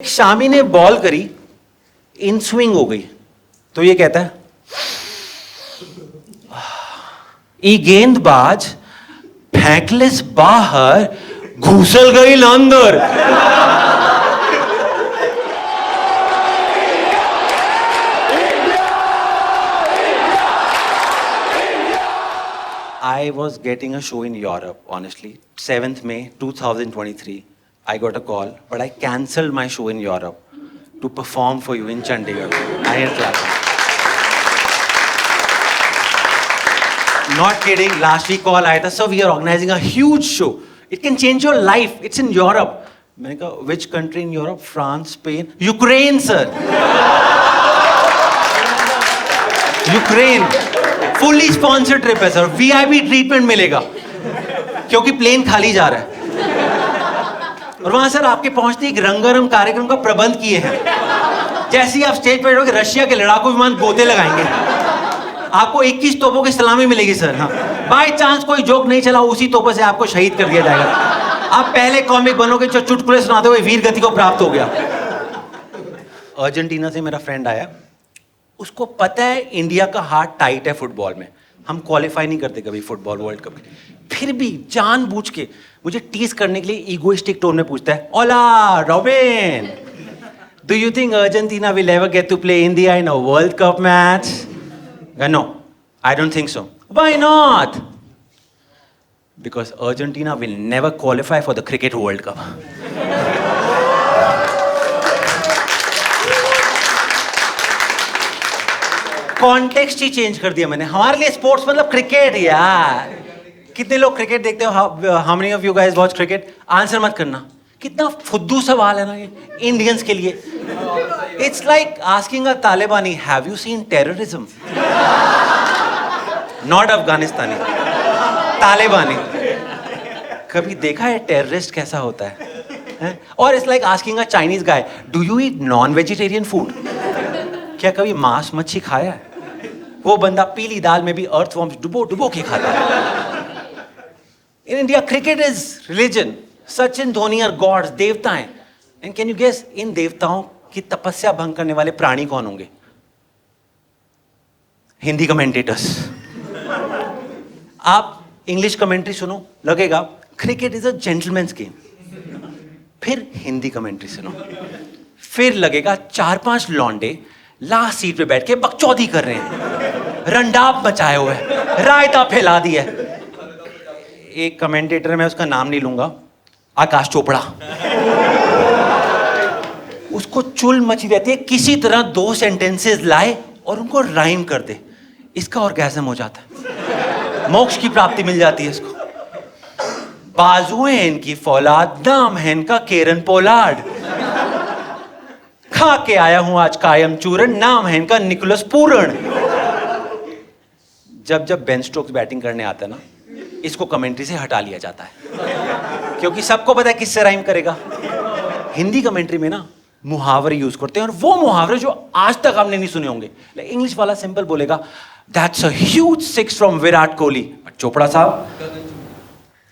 शामी ने बॉल करी, in swing हो गई, तो ये कहता है ई गेंदबाज फेंकलेस बाहर घुसल गई अंदर। I was getting a show in Europe, honestly. 7th May 2023. I got a call, but I cancelled my show in Europe to perform for you in Chandigarh. I had clapped. Not kidding. Last week call आया था, sir, we are organizing a huge show. It can change your life. It's in Europe. मैंने कहा, which country in Europe? France, Spain, Ukraine, sir. Ukraine fully sponsored trip है sir, VIP treatment मिलेगा क्योंकि plane खाली जा रहा है। और वहां सर आपके पहुंचते एक रंगारंग कार्यक्रम का प्रबंध किए हैं। जैसे ही आप स्टेज पर बैठोगे रशिया के लड़ाकू विमान गोते लगाएंगे, आपको 21 तोपों की सलामी मिलेगी सर। हाँ, बाय चांस कोई जोक नहीं चला, उसी तोपों से आपको शहीद कर दिया जाएगा। आप पहले कॉमिक बनोगे जो चुटकुले सुनाते हुए वीर गति को प्राप्त हो गया। अर्जेंटीना से मेरा फ्रेंड आया, उसको पता है इंडिया का हाथ टाइट है फुटबॉल में, हम क्वालिफाई नहीं करते कभी फुटबॉल वर्ल्ड कप में, फिर भी जानबूझ के मुझे टीज करने के लिए ईगोइस्टिक टोन में पूछता है, ओला Robin, do you think Argentina will ever get to play India in a world cup match? No, I don't think so. Why not? Because Argentina will never qualify for the cricket world cup. Context ही change कर दिया मैंने। हमारे लिए sports मतलब cricket यार। कितने लोग क्रिकेट देखते हो? How many of you guys watch cricket? Answer मत करना, कितना फुद्दू सवाल है ना ये इंडियंस के लिए। It's like asking a Talibani, have you seen terrorism? Not Afghanistani, Talibani. कभी देखा है टेररिस्ट कैसा होता है? और it's like asking a Chinese guy, do you eat non vegetarian food? क्या कभी मांस मच्छी खाया है? वो बंदा पीली दाल में भी अर्थवॉर्म्स डुबो डुबो के खाता है। In India cricket is religion. Sachin Dhoni और गॉड्स, देवता हैं। एंड कैन यू गेस इन देवताओं की तपस्या भंग करने वाले प्राणी कौन होंगे? हिंदी कमेंटेटर्स। आप इंग्लिश कमेंट्री सुनो, लगेगा cricket is a gentleman's game. फिर हिंदी कमेंट्री सुनो, फिर लगेगा 4-5 लौंडे लास्ट सीट पे बैठ के बकचौदी कर रहे हैं, रंडाप मचाए हुए, रायता फैला दिया। एक कमेंटेटर, मैं उसका नाम नहीं लूंगा, आकाश चोपड़ा, उसको चुल मची रहती है किसी तरह 2 सेंटेंसेस लाए और उनको राइम कर दे, इसका ऑर्गेज़म हो जाता है, मोक्ष की प्राप्ति मिल जाती है इसको। बाजुएं इनकी फौलाद, नाम है इनका केरन पोलार्ड, खा के आया हूं आज कायम चूरन, नाम है इनका निकोलस पूरण। जब जब बेन स्टोक्स बैटिंग करने आता है ना, इसको कमेंट्री से हटा लिया जाता है क्योंकि सबको पता है किससे राइम करेगा। हिंदी कमेंट्री में ना मुहावरे यूज करते हैं, और वो मुहावरे जो आज तक आपने नहीं सुने होंगे। इंग्लिश वाला सिंपल बोलेगा, that's a huge 6 from Virat Kohli. Chopra साहब,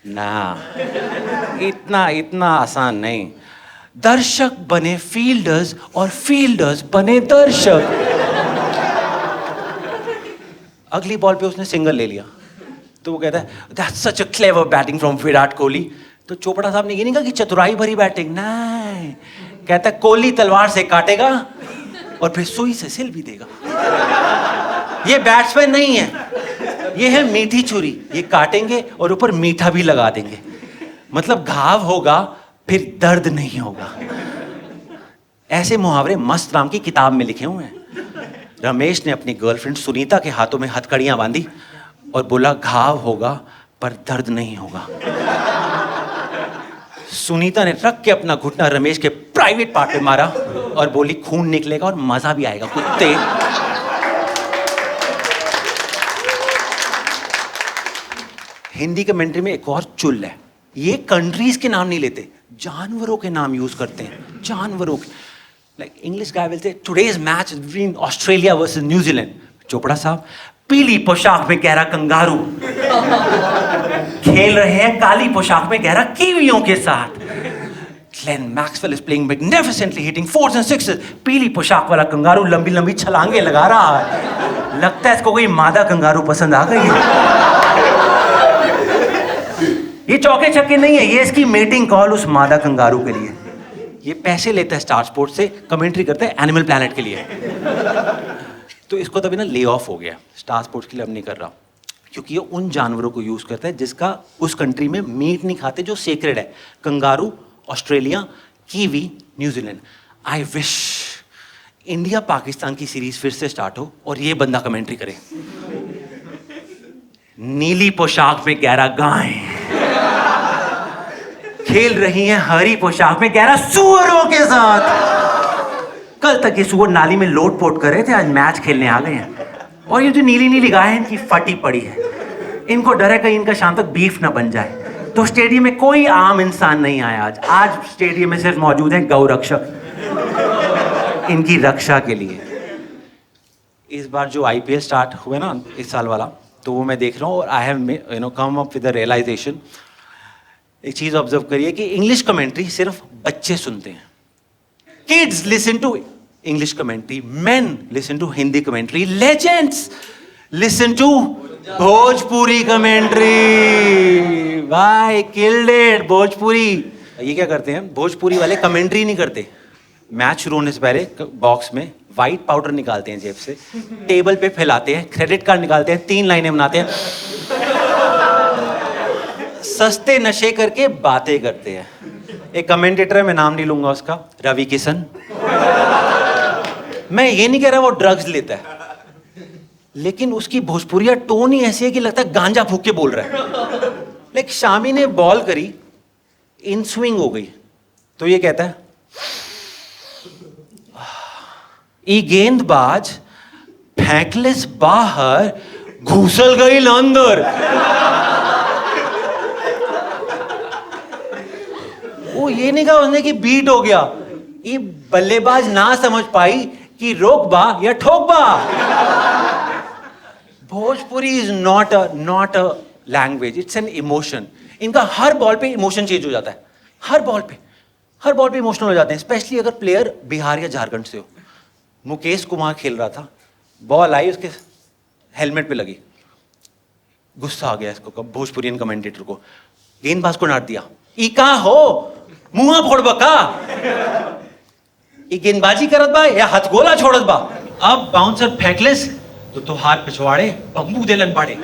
ना, इतना आसान नहीं। दर्शक बने फील्डर्स और फील्डर्स बने दर्शक। अगली बॉल पे उसने सिंगल ले लिया, तो वो कहता है that's such a clever batting from Virat Kohli. तो चोपड़ा साहब ने ये नहीं कहा कि चतुराई भरी बैटिंग, नहीं, कहता है कोहली तलवार से काटेगा और फिर सुई से सिल भी देगा। ये बैट्समैन नहीं है, ये है मीठी छुरी, ये काटेंगे और ऊपर मीठा भी लगा देंगे, मतलब घाव होगा फिर दर्द नहीं होगा। ऐसे मुहावरे मस्त राम की किताब में लिखे हुए हैं। रमेश ने अपनी गर्लफ्रेंड सुनीता के हाथों में हथकड़ियां बांधी और बोला, घाव होगा पर दर्द नहीं होगा। सुनीता ने रख के अपना घुटना रमेश के प्राइवेट पार्ट पे मारा और बोली, खून निकलेगा और मजा भी आएगा कुत्ते। हिंदी कमेंट्री में एक और चुल है, ये कंट्रीज के नाम नहीं लेते, जानवरों के नाम यूज करते हैं, जानवरों के। लाइक इंग्लिश गाय बोलते हैं, today's match between Australia versus New Zealand. Chopra साहब, पीली पोशाक में गहरा कंगारू खेल रहे हैं काली पोशाक में गहरा कीवियों के साथ। Glenn Maxwell is playing magnificently, hitting fours and sixes. पीली पोशाक वाला कंगारू लंबी लंबी छलांगे लगा रहा है. लगता है इसको कोई मादा कंगारू पसंद आ गई है. ये चौके छक्के नहीं है, ये इसकी मेटिंग कॉल उस मादा कंगारू के लिए. ये पैसे लेता है स्टार स्पोर्ट्स से, कमेंट्री करता है एनिमल प्लैनेट के लिए. तो इसको तभी ना ले ऑफ हो गया, स्टार स्पोर्ट्स के लिए अब नहीं कर रहा, क्योंकि ये उन जानवरों को यूज करता है जिसका उस कंट्री में मीट नहीं खाते, जो सेक्रेड है. Kangaroo Australia, kiwi New Zealand. I wish India Pakistan की सीरीज फिर से स्टार्ट हो और ये बंदा कमेंट्री करे. नीली पोशाक में 11 गायें खेल रही हैं हरी पोशाक में 11 सूअरों के साथ. कल तक ये सूअर नाली में लोट पोट कर रहे थे, आज मैच खेलने आ गए हैं. और ये जो नीली नीली गाय है इनकी फटी पड़ी है. इनको डर है कहीं इनका शाम तक बीफ ना बन जाए. तो स्टेडियम में कोई आम इंसान नहीं आया आज स्टेडियम में सिर्फ मौजूद हैं गौ रक्षक इनकी रक्षा के लिए. इस बार जो IPL स्टार्ट हुआ ना इस साल वाला, तो वो मैं देख रहा हूँ और I have come up with the realization. एक चीज ऑब्जर्व करिए कि इंग्लिश कमेंट्री सिर्फ बच्चे सुनते हैं. Kids listen to English commentary, men listen to Hindi commentary, legends listen to Bhojpuri commentary. भाई किल्ड इट भोजपुरी. ये क्या करते हैं भोजपुरी वाले, कमेंट्री नहीं करते. मैच शुरू होने से पहले बॉक्स में व्हाइट पाउडर निकालते हैं जेब से, टेबल पे फैलाते हैं, क्रेडिट कार्ड निकालते हैं, 3 लाइनें बनाते हैं, सस्ते नशे करके बातें करते हैं. एक कमेंटेटर है, मैं नाम नहीं लूंगा उसका, रवि किशन. मैं ये नहीं कह रहा वो ड्रग्स लेता है, लेकिन उसकी भोजपुरिया टोन ही ऐसी है कि लगता है गांजा फूक के बोल रहा है. लेकिन शामी ने बॉल करी, इन स्विंग हो गई, तो ये कहता है ई गेंदबाज फेंकलेस बाहर घुसल गई अंदर. वो ये नहीं कहा उसने कि बीट हो गया. ये बल्लेबाज ना समझ पाई कि रोकबा या ठोकबा. Bhojpuri is not a language, it's an emotion. इनका हर बॉल पे इमोशन चेंज हो जाता है, हर बॉल पे इमोशनल हो जाते हैं, स्पेशली अगर प्लेयर बिहार या झारखंड से हो. मुकेश कुमार खेल रहा था, बॉल आई उसके हेलमेट पे लगी, गुस्सा आ गया इसको भोजपुरियन कमेंटेटर को, गेंदबाज को डांट दिया. ई का हो मुंहा फोड़बा का, ई गेंदबाजी करत बा या हथगोला छोड़त बा. अब बाउंसर फेंकलेस तो हाथ पिछवाड़े बम्बू देलन पाड़े.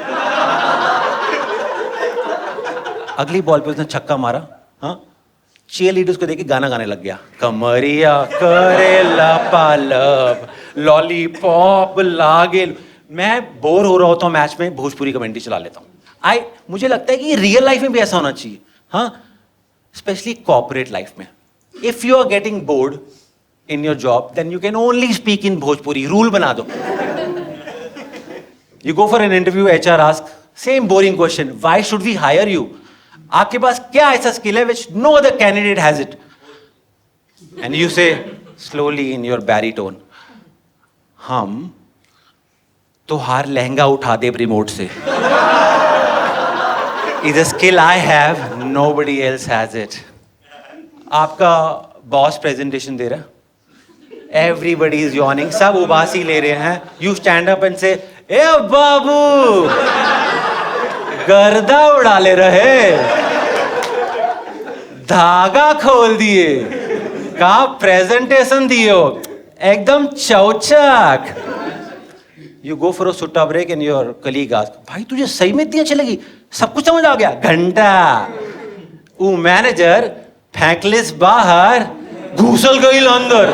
अगली बॉल पे उसने छक्का मारा. हाँ, चीयर लीडर्स को देखे गाना गाने लग गया, कमरिया करे लपालब लॉलीपॉप लागे. मैं बोर हो रहा होता हूँ मैच में, भोजपुरी कमेंट्री चला लेता हूँ. मुझे लगता है कि रियल लाइफ में भी ऐसा होना चाहिए. हाँ, स्पेशली कॉर्पोरेट लाइफ में. If you are getting bored in your job then you can only speak in Bhojpuri. Rule बना दो. You go for an interview, HR asks, same boring question, why should we hire you? आपके पास क्या ऐसा skill है which no other candidate has it? And you say slowly in your baritone, हम तो हार लहंगा उठा दे रिमोट से. Is a skill I have, nobody else has it. आपका बॉस प्रेजेंटेशन दे रहा है, everybody is yawning, सब उबासी ले रहे हैं. You stand up and say, ए बाबू गर्दा उड़ा ले रहे, धागा खोल दिए, का प्रेजेंटेशन दियो एकदम चौचक. यू गो फॉर अ सुट्टा break and your colleague ask, भाई तुझे सही में इतनी अच्छी लगी, सब कुछ समझ आ गया. घंटा वो मैनेजर फेंकलेस बाहर घुसल गई अंदर.